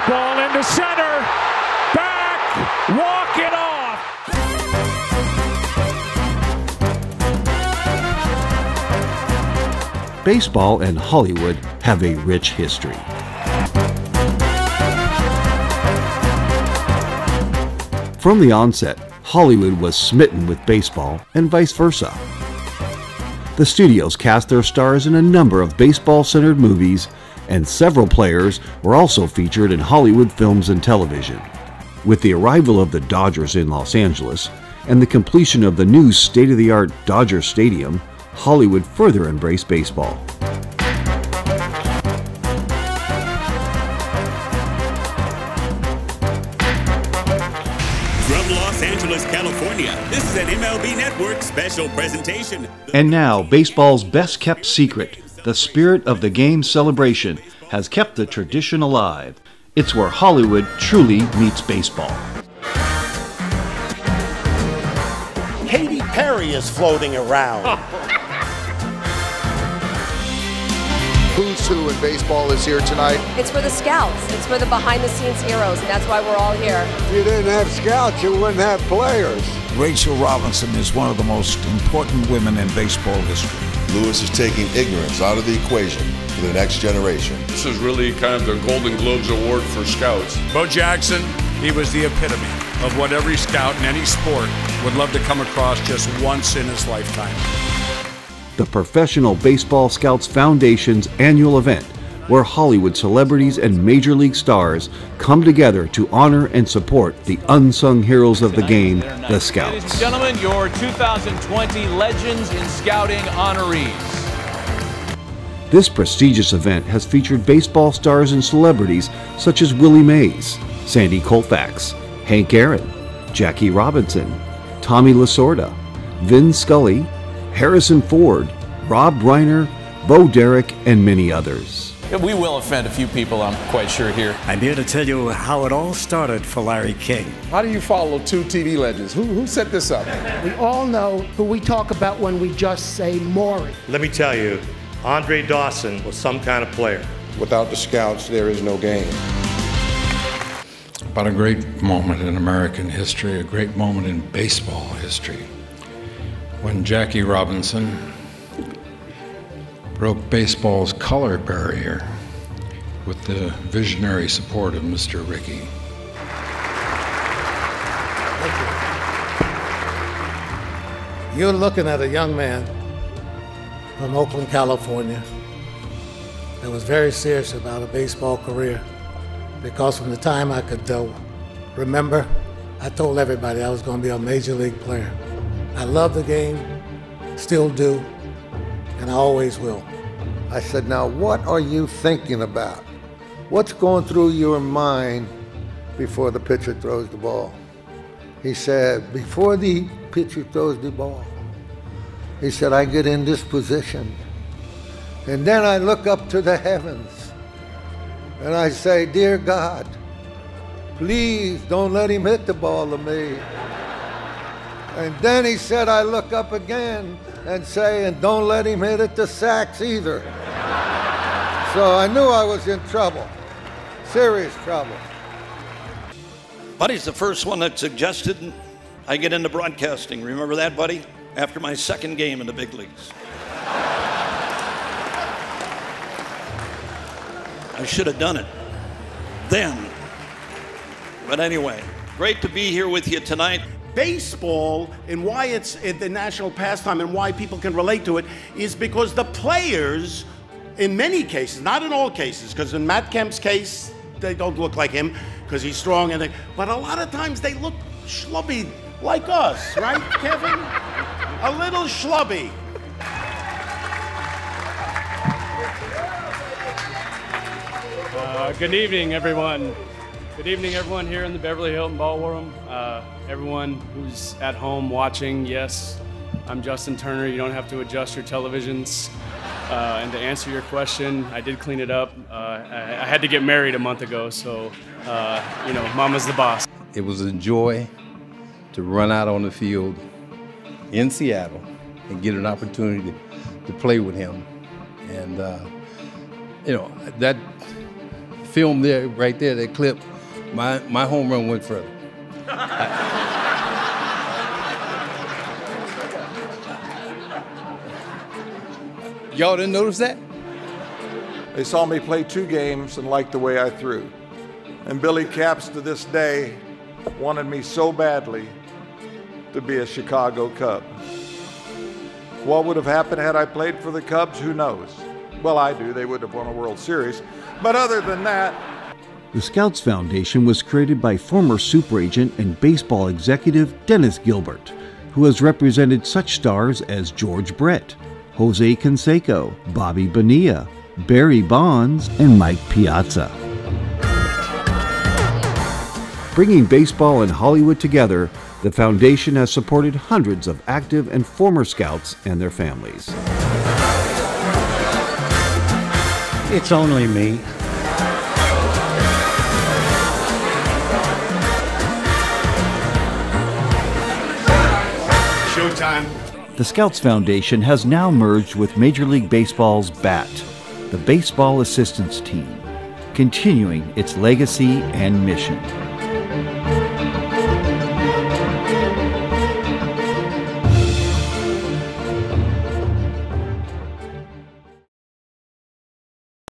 Ball into center. Back. Walk it off. Baseball and Hollywood have a rich history. From the onset, Hollywood was smitten with baseball and vice versa. The studios cast their stars in a number of baseball-centered movies, and several players were also featured in Hollywood films and television. With the arrival of the Dodgers in Los Angeles and the completion of the new state-of-the-art Dodger Stadium, Hollywood further embraced baseball. From Los Angeles, California, this is an MLB Network special presentation. And now, baseball's best-kept secret, the spirit of the game celebration, has kept the tradition alive. It's where Hollywood truly meets baseball. Katy Perry is floating around. Who's Who in baseball is here tonight. It's for the scouts. It's for the behind-the-scenes heroes, and that's why we're all here. If you didn't have scouts, you wouldn't have players. Rachel Robinson is one of the most important women in baseball history. Lewis is taking ignorance out of the equation for the next generation. This is really kind of the Golden Globes Award for scouts. Bo Jackson, he was the epitome of what every scout in any sport would love to come across just once in his lifetime. The Professional Baseball Scouts Foundation's annual event, where Hollywood celebrities and Major League stars come together to honor and support the unsung heroes of the game, the Scouts. Ladies and gentlemen, your 2020 Legends in Scouting honorees. This prestigious event has featured baseball stars and celebrities such as Willie Mays, Sandy Koufax, Hank Aaron, Jackie Robinson, Tommy Lasorda, Vin Scully, Harrison Ford, Rob Reiner, Bo Derek, and many others. We will offend a few people, I'm quite sure, here. I'm here to tell you how it all started for Larry King. How do you follow two TV legends? Who set this up? We all know who we talk about when we just say Maury. Let me tell you, Andre Dawson was some kind of player. Without the scouts, there is no game. But a great moment in American history, a great moment in baseball history, when Jackie Robinson broke baseball's color barrier with the visionary support of Mr. Rickey. Thank you. You're looking at a young man from Oakland, California, that was very serious about a baseball career, because from the time I could remember, I told everybody I was going to be a major league player. I love the game, still do, and I always will. I said, now what are you thinking about? What's going through your mind before the pitcher throws the ball? He said, before the pitcher throws the ball, he said, I get in this position, and then I look up to the heavens, and I say, dear God, please don't let him hit the ball to me. And then he said, I look up again and say, and don't let him hit it to sacks either. So I knew I was in trouble, serious trouble. Buddy's the first one that suggested I get into broadcasting. Remember that, Buddy? After my second game in the big leagues. I should have done it then. But anyway, great to be here with you tonight. Baseball, and why it's the national pastime and why people can relate to it, is because the players, in many cases, not in all cases, because in Matt Kemp's case, they don't look like him because he's strong, but a lot of times they look schlubby like us, right, Kevin? A little schlubby. Good evening, everyone. Good evening, everyone here in the Beverly Hilton Ballroom. Everyone who's at home watching, yes, I'm Justin Turner. You don't have to adjust your televisions. And to answer your question, I did clean it up. I had to get married a month ago, so, you know, mama's the boss. It was a joy to run out on the field in Seattle and get an opportunity to play with him. And, you know, that film there, right there, that clip, my home run went further. Y'all didn't notice that? They saw me play 2 games and liked the way I threw. And Billy Capps, to this day, wanted me so badly to be a Chicago Cub. What would have happened had I played for the Cubs? Who knows? Well, I do. They would have won a World Series. But other than that... The Scouts Foundation was created by former super agent and baseball executive Dennis Gilbert, who has represented such stars as George Brett, Jose Canseco, Bobby Bonilla, Barry Bonds, and Mike Piazza. Bringing baseball and Hollywood together, the foundation has supported hundreds of active and former Scouts and their families. It's only me. Showtime. The Scouts Foundation has now merged with Major League Baseball's BAT, the Baseball Assistance Team, continuing its legacy and mission.